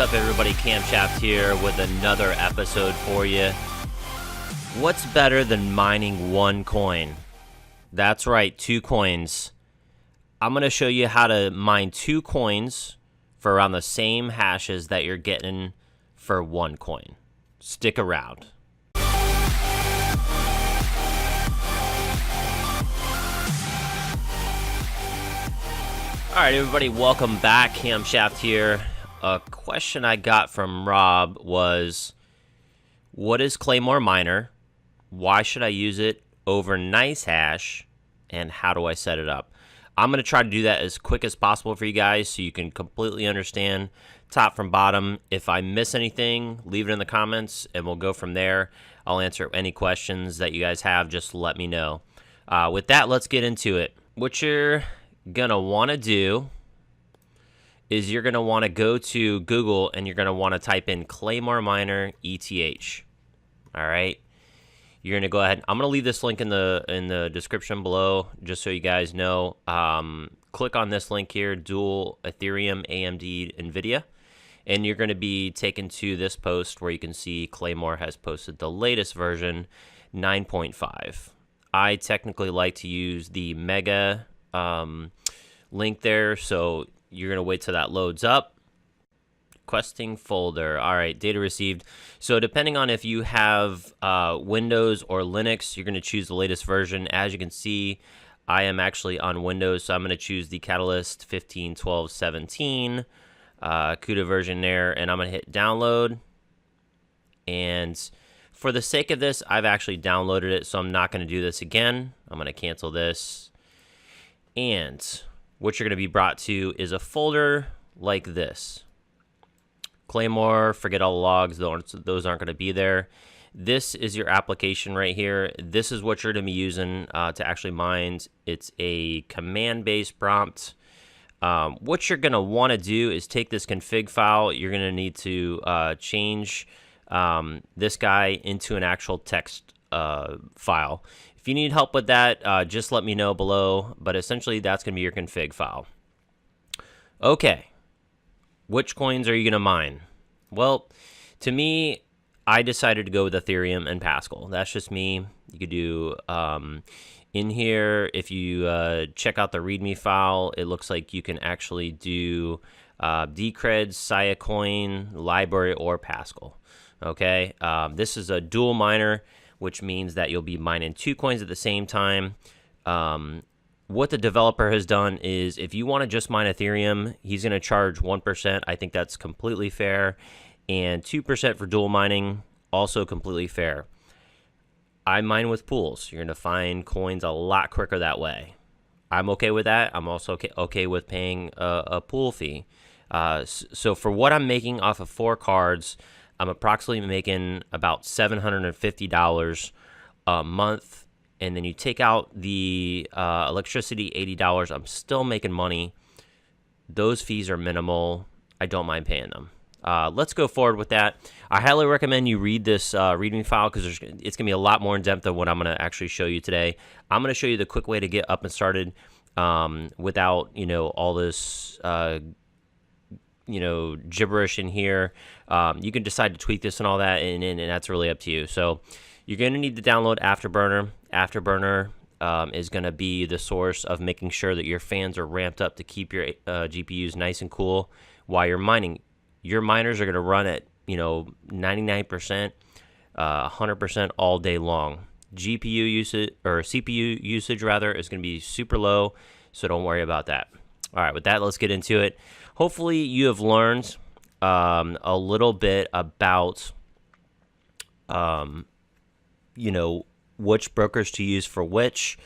What's up, everybody? Camshaft here with another episode for you. What's better than mining one coin? That's right, 2 coins. I'm going to show you how to mine 2 coins for around the same hashes that you're getting for 1 coin. Stick around. Alright, everybody, welcome back. Camshaft here. A question I got from Rob was, what is Claymore Miner? Why should I use it over NiceHash? And how do I set it up? I'm going to try to do that as quick as possible for you guys so you can completely understand top from bottom. If I miss anything, leave it in the comments and we'll go from there. I'll answer any questions that you guys have. Just let me know. With that, let's get into it. What you're going to want to do is you're going to want to go to Google and you're going to want to type in Claymore Miner ETH. All right. You're going to go ahead. I'm going to leave this link in the description below just so you guys know. Click on this link here, dual Ethereum, AMD, NVIDIA, and you're going to be taken to this post where you can see Claymore has posted the latest version, 9.5. I technically like to use the Mega link there, so you're going to wait till that loads up. Requesting folder. All right, data received. So depending on if you have Windows or Linux, you're going to choose the latest version. As you can see, I am actually on Windows, so I'm going to choose the Catalyst 15, 12, 17 CUDA version there, and I'm going to hit download. And for the sake of this, I've actually downloaded it, so I'm not going to do this again. I'm going to cancel this. And what you're going to be brought to is a folder like this. Claymore, forget all the logs, those aren't going to be there. This is your application right here. This is what you're going to be using to actually mine. It's a command-based prompt. What you're going to want to do is take this config file. You're going to need to change this guy into an actual text file. If you need help with that, just let me know below. But essentially, that's going to be your config file. Okay. Which coins are you going to mine? Well, to me, I decided to go with Ethereum and Pascal. That's just me. You could do in here, if you check out the README file, it looks like you can actually do Decred, Coin, Library, or Pascal. Okay, this is a dual miner, which means that you'll be mining 2 coins at the same time. What the developer has done is if you want to just mine Ethereum, he's going to charge 1%. I think that's completely fair. And 2% for dual mining, also completely fair. I mine with pools. You're going to find coins a lot quicker that way. I'm okay with that. I'm also okay with paying a pool fee. So for what I'm making off of 4 cards, I'm approximately making about $750 a month. And then you take out the electricity, $80. I'm still making money. Those fees are minimal. I don't mind paying them. Let's go forward with that. I highly recommend you read this README file because it's going to be a lot more in depth than what I'm going to actually show you today. I'm going to show you the quick way to get up and started without, all this, gibberish in here. You can decide to tweak this and all that, and that's really up to you. So you're going to need to download Afterburner. Afterburner is going to be the source of making sure that your fans are ramped up to keep your GPUs nice and cool while you're mining. Your miners are going to run at 99%, 100% all day long. GPU usage, or CPU usage rather, is going to be super low, so don't worry about that. All right, with that, let's get into it. Hopefully you have learned a little bit about which brokers to use for which.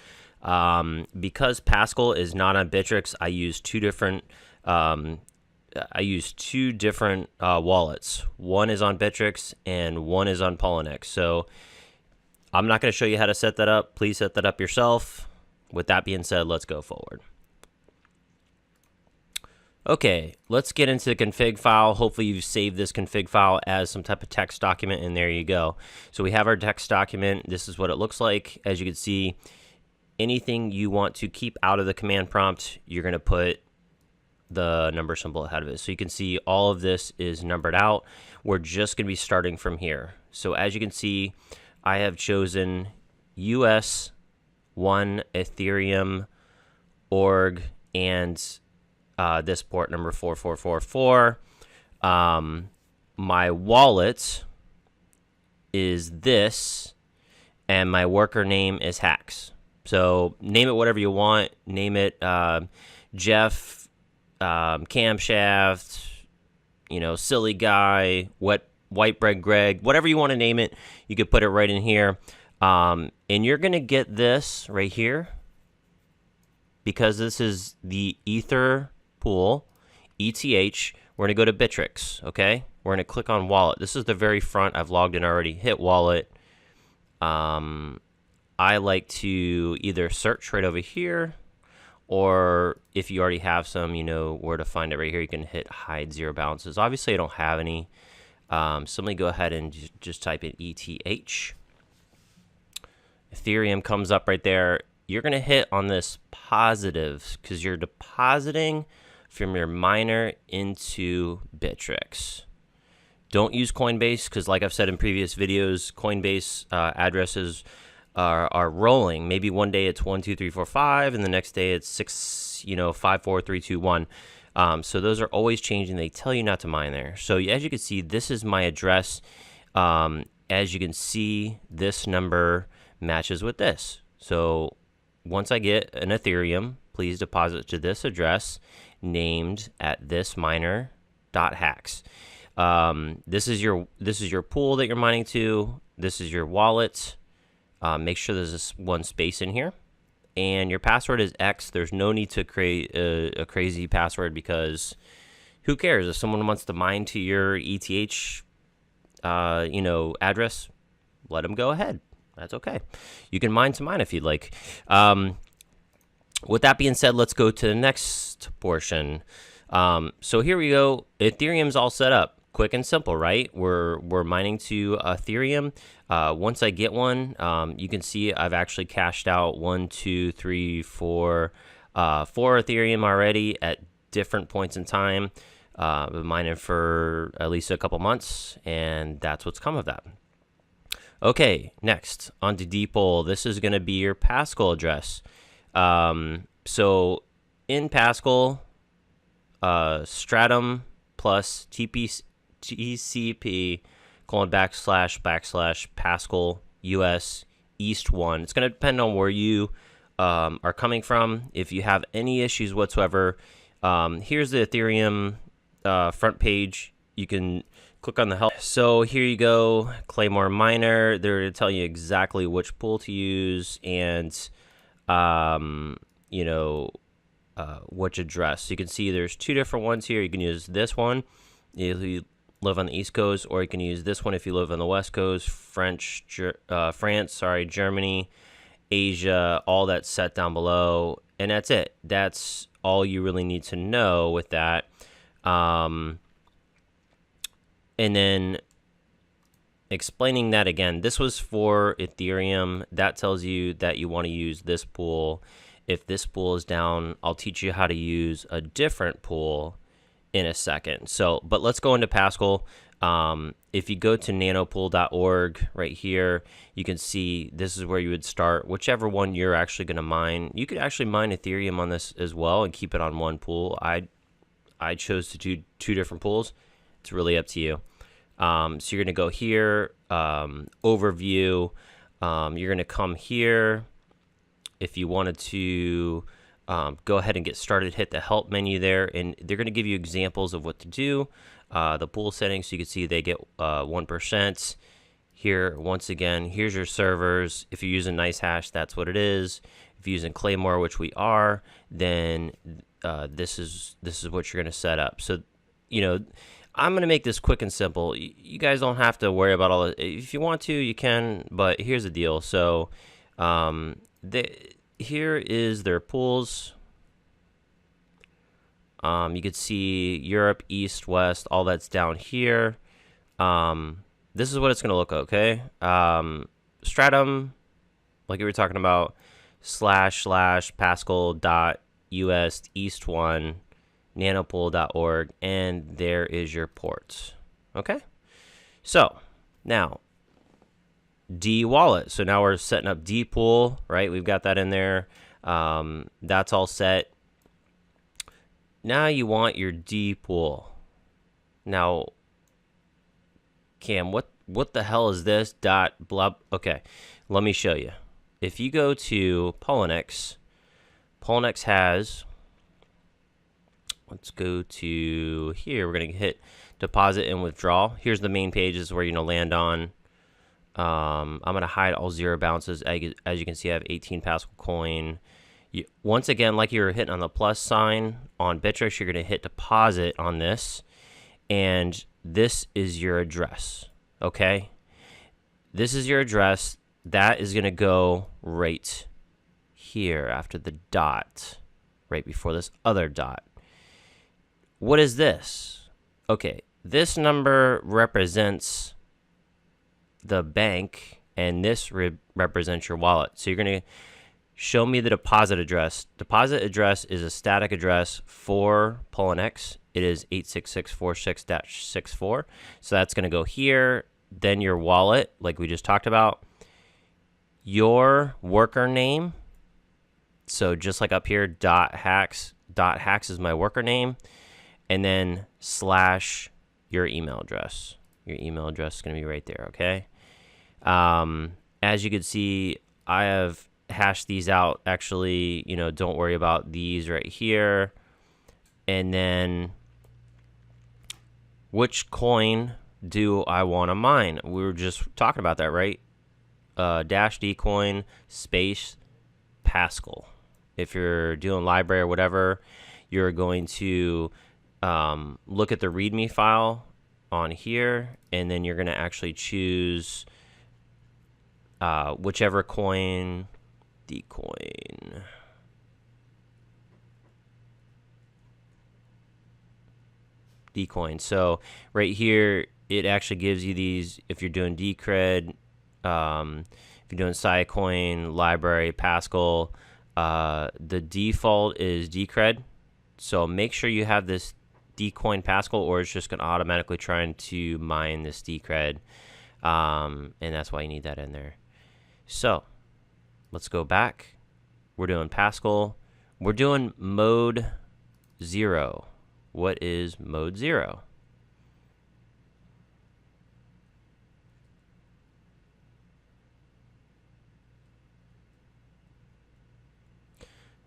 Because Pascal is not on Bittrex, I use two different wallets. One is on Bittrex and one is on Poloniex. So I'm not going to show you how to set that up. Please set that up yourself. With that being said, let's go forward. Okay, let's get into the config file. Hopefully you've saved this config file as some type of text document, and there you go. So we have our text document. This is what it looks like. As you can see, anything you want to keep out of the command prompt, you're going to put the number symbol ahead of it. So you can see all of this is numbered out. We're just going to be starting from here. So as you can see, I have chosen US 1 Ethereum org and this port number 4444. My wallet is this, and my worker name is Hacks. So name it whatever you want. Name it Jeff, Camshaft, Silly Guy, White Bread Greg, whatever you want to name it. You could put it right in here. And you're going to get this right here because this is the Ether pool, ETH. We're going to go to Bittrex, okay? We're going to click on wallet. This is the very front. I've logged in already. Hit wallet. I like to either search right over here, or if you already have some, you know where to find it right here. You can hit hide zero balances. Obviously, I don't have any. So let me go ahead and just type in ETH. Ethereum comes up right there. You're going to hit on this positive because you're depositing from your miner into Bittrex. Don't use Coinbase because, like I've said in previous videos, Coinbase addresses are rolling. Maybe one day it's 1, 2, 3, 4, 5, and the next day it's 6, 5, 4, 3, 2, 1. So those are always changing. They tell you not to mine there. So as you can see, this is my address. As you can see, this number matches with this. So once I get an Ethereum, please deposit to this address named at this miner.hacks. This is your pool that you're mining to. This is your wallet. Make sure there's this one space in here, and your password is X. There's no need to create a crazy password because who cares if someone wants to mine to your ETH, address? Let them go ahead. That's okay. You can mine to mine if you'd like. With that being said, let's go to the next portion. So here we go. Ethereum's all set up. Quick and simple, right? We're mining to Ethereum. Once I get one, you can see I've actually cashed out 1, 2, 3, 4 Ethereum already at different points in time. I've been mining for at least a couple months, and that's what's come of that. Okay, next on to dpool. This is going to be your Pascal address. So in Pascal, stratum+tcp / Pascal US East 1. It's going to depend on where you are coming from. If you have any issues whatsoever, here's the Ethereum front page. You can click on the help. So here you go, Claymore Miner. They're going to tell you exactly which pool to use and which address. So you can see there's two different ones here. You can use this one if you live on the East Coast, or you can use this one if you live on the West Coast. France, Germany, Asia, all that's set down below, and that's it. That's all you really need to know with that. And then explaining that again, this was for Ethereum. That tells you that you want to use this pool. If this pool is down, I'll teach you how to use a different pool in a second. So, but let's go into Pascal. If you go to nanopool.org right here, you can see this is where you would start, whichever one you're actually going to mine. You could actually mine Ethereum on this as well and keep it on one pool. I chose to do two different pools. It's really up to you. So you're going to go here, overview. You're going to come here. If you wanted to go ahead and get started, hit the help menu there, and they're going to give you examples of what to do. The pool settings, so you can see they get 1%. Here, once again, here's your servers. If you're using NiceHash, that's what it is. If you're using Claymore, which we are, then this is what you're going to set up. So, I'm going to make this quick and simple. You guys don't have to worry about all it. If you want to, you can, but here's the deal. So, here is their pools. You could see Europe, East, West, all that's down here. This is what it's going to look like, okay? Stratum, like we were talking about, // Pascal.us East 1. nanopool.org, and there is your port. Okay, so now dwallet. So now we're setting up dpool, right? We've got that in there. That's all set. Now you want your dpool. Now, Cam, what the hell is this dot blah? Okay, let me show you. If you go to Poloniex has, let's go to here. We're going to hit deposit and withdrawal. Here's the main page. This is where you're going to land on. I'm going to hide all zero balances. As you can see, I have 18 Pascal coin. Once again, like you were hitting on the plus sign on Bittrex, you're going to hit deposit on this. And this is your address, okay? This is your address. That is going to go right here after the dot, right before this other dot. What is this? Okay, this number represents the bank, and this represents your wallet. So you're going to show me the deposit address. Deposit address is a static address for Poloniex. It is 86646-64. So that's going to go here. Then your wallet, like we just talked about. Your worker name. So just like up here, .hacks. .hacks is my worker name. And then slash your email address. Your email address is going to be right there, okay? As you can see, I have hashed these out. Actually, don't worry about these right here. And then which coin do I want to mine? We were just talking about that, right? Dash dcoin space Pascal. If you're doing library or whatever, you're going to look at the README file on here, and then you're going to actually choose whichever coin, dcoin. So right here, it actually gives you these if you're doing Decred, if you're doing Siacoin, library, Pascal. The default is Decred. So make sure you have this dcoin Pascal, or it's just going to automatically try to mine this Decred. And that's why you need that in there. So let's go back. We're doing Pascal. We're doing mode 0. What is mode 0?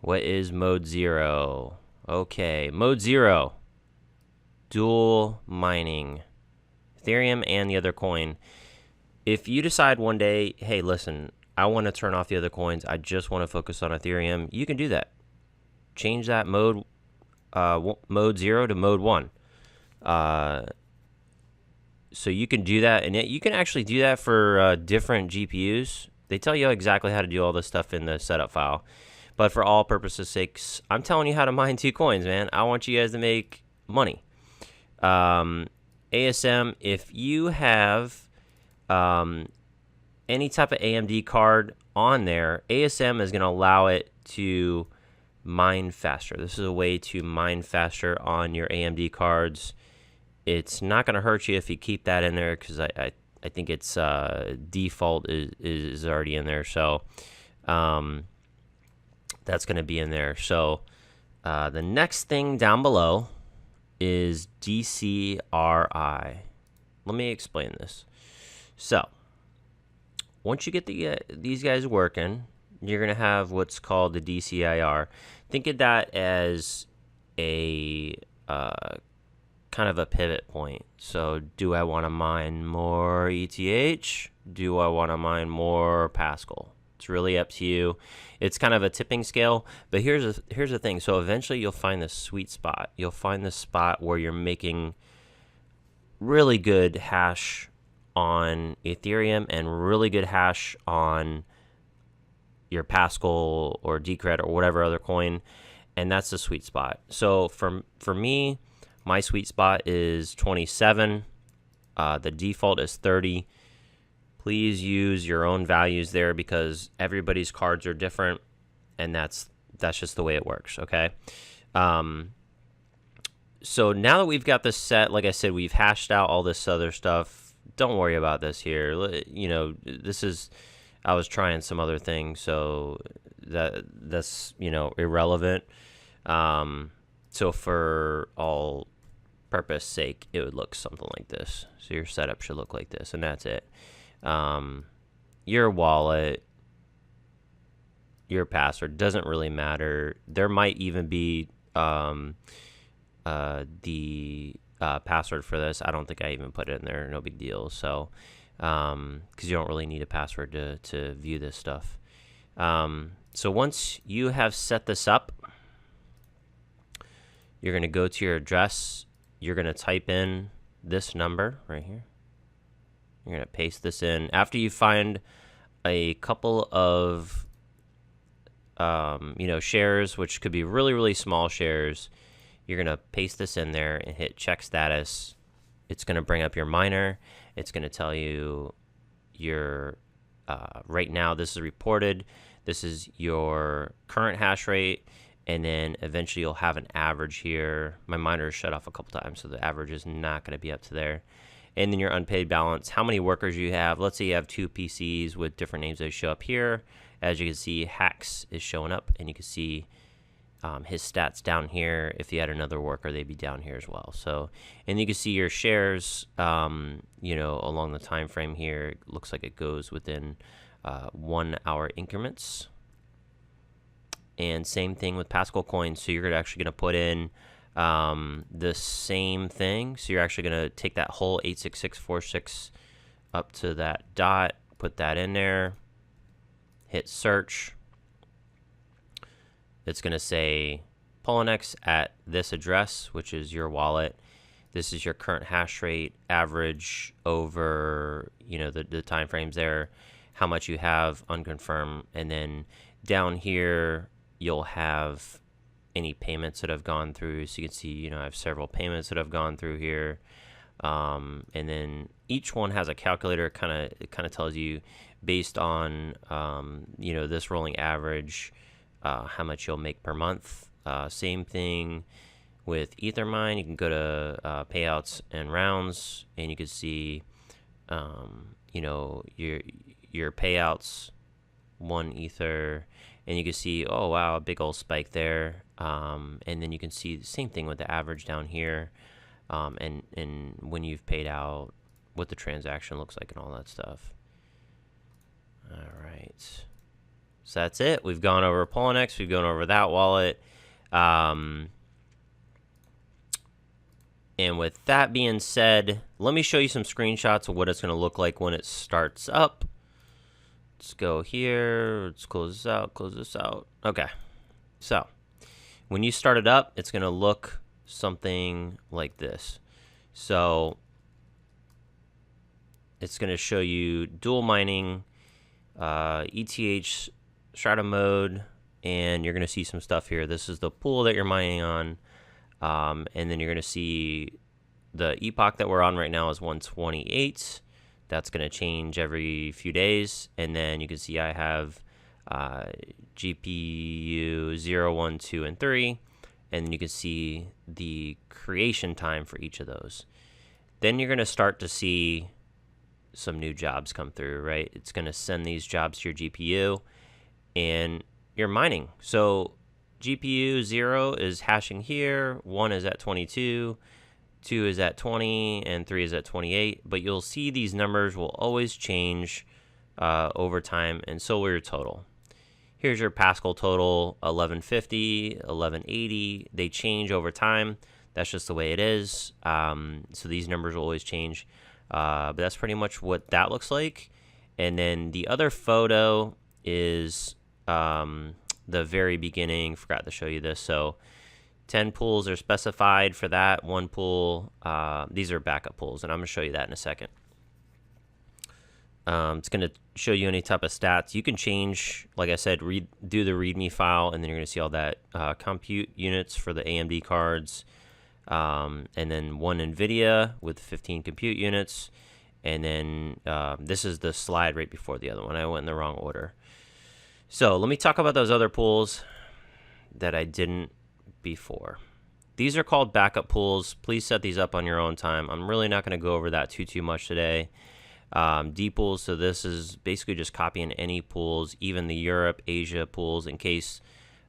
What is mode 0? Okay, mode 0. Dual mining. Ethereum and the other coin. If you decide one day, hey, listen, I want to turn off the other coins, I just want to focus on Ethereum, you can do that. Change that mode 0 to mode 1. So you can do that, and you can actually do that for different GPUs. They tell you exactly how to do all this stuff in the setup file. But for all purposes' sakes, I'm telling you how to mine 2 coins, man. I want you guys to make money. ASM, if you have any type of AMD card on there, ASM is going to allow it to mine faster. This is a way to mine faster on your AMD cards. It's not going to hurt you if you keep that in there, because I think its default is already in there. So that's going to be in there. So the next thing down below is DCRI. Let me explain this. So once you get these guys working, you're going to have what's called the DCIR. Think of that as a kind of a pivot point. So do I want to mine more ETH? Do I want to mine more Pascal? It's really up to you. It's kind of a tipping scale, but here's the thing. So eventually you'll find the sweet spot. You'll find the spot where you're making really good hash on Ethereum and really good hash on your Pascal or Decred or whatever other coin, and that's the sweet spot. So for me, my sweet spot is 27. The default is 30. Please use your own values there, because everybody's cards are different, and that's just the way it works. Okay. So now that we've got this set, like I said, we've hashed out all this other stuff. Don't worry about this here. You know, this is, I was trying some other things, so that's, you know, irrelevant. So for all purpose sake, it would look something like this. So your setup should look like this, and that's it. Your wallet, your password doesn't really matter. There might even be the password for this. I don't think I even put it in there. No big deal. So because you don't really need a password to view this stuff. So once you have set this up, you're going to go to your address. You're going to type in this number right here. You're going to paste this in. After you find a couple of you know, shares, which could be really, really small shares, you're going to paste this in there and hit check status. It's going to bring up your miner. It's going to tell you your, right now this is reported. This is your current hash rate. And then eventually you'll have an average here. My miner is shut off a couple times, so the average is not going to be up to there. And then your unpaid balance, how many workers you have. Let's say you have 2 PCs with different names that show up here. As you can see, Hacks is showing up, and you can see his stats down here. If you had another worker, they'd be down here as well. So, and you can see your shares, you know, along the time frame here. It looks like it goes within 1 hour increments. And same thing with Pascal coins. So you're actually going to put in the same thing. So you're actually going to take that whole 86646 up to that dot, put that in there, hit search. It's going to say Poloniex at this address, which is your wallet. This is your current hash rate, average over, you know, the time frames there, how much you have, unconfirmed, and then down here you'll have any payments that have gone through. So you can see, you know, I have several payments that have gone through here. And then each one has a calculator. It kind of tells you based on, you know, this rolling average, how much you'll make per month. Same thing with Ethermine. You can go to payouts and rounds, and you can see, you know, your payouts, 1 Ether. And you can see, oh, wow, a big old spike there. And then you can see the same thing with the average down here. And when you've paid out, what the transaction looks like and all that stuff. All right. So that's it. We've gone over Poloniex. We've gone over that wallet. And with that being said, let me show you some screenshots of what it's going to look like when it starts up. Let's go here. Let's close this out. Close this out. Okay. So when you start it up, it's going to look something like this. So it's going to show you dual mining, ETH stratum mode, and you're going to see some stuff here. This is the pool that you're mining on. And then you're going to see the epoch that we're on right now is 128. That's going to change every few days. And then you can see I have GPU 0, 1, 2, and 3. And then you can see the creation time for each of those. Then you're going to start to see some new jobs come through, right? It's going to send these jobs to your GPU, and you're mining. So GPU 0 is hashing here, 1 is at 22, 2 is at 20, and 3 is at 28. But you'll see these numbers will always change over time, and so will your total. Here's your Pascal total, 1150, 1180. They change over time. That's just the way it is. So these numbers will always change. But that's pretty much what that looks like. And then the other photo is the very beginning. Forgot to show you this. So 10 pools are specified for that. 1 pool, these are backup pools, and I'm going to show you that in a second. It's going to show you any type of stats. You can change, like I said, do the README file, and then you're going to see all that compute units for the AMD cards. And then 1 NVIDIA with 15 compute units. And then this is the slide right before the other one. I went in the wrong order. So let me talk about those other pools that I didn't before. These are called backup pools. Please set these up on your own time. I'm really not going to go over that too much today. Dpools, so this is basically just copying any pools, even the Europe, Asia pools, in case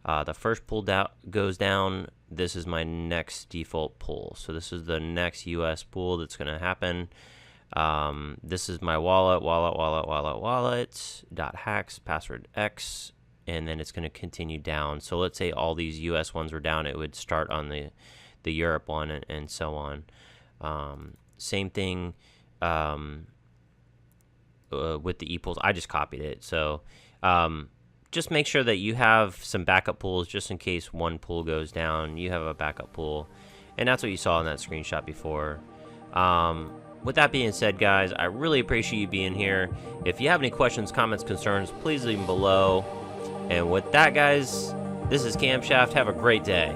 the first pool goes down. This is my next default pool. So this is the next US pool that's going to happen. This is my wallet, .hacks, password X, and then it's going to continue down. So let's say all these US ones were down, it would start on the Europe one, and so on. Same thing with the epools. I just copied it. So just make sure that you have some backup pools just in case one pool goes down. You have a backup pool, and that's what you saw in that screenshot before. With that being said, guys, I really appreciate you being here. If you have any questions, comments, concerns, please leave them below. And with that, guys, this is Camshaft. Have a great day.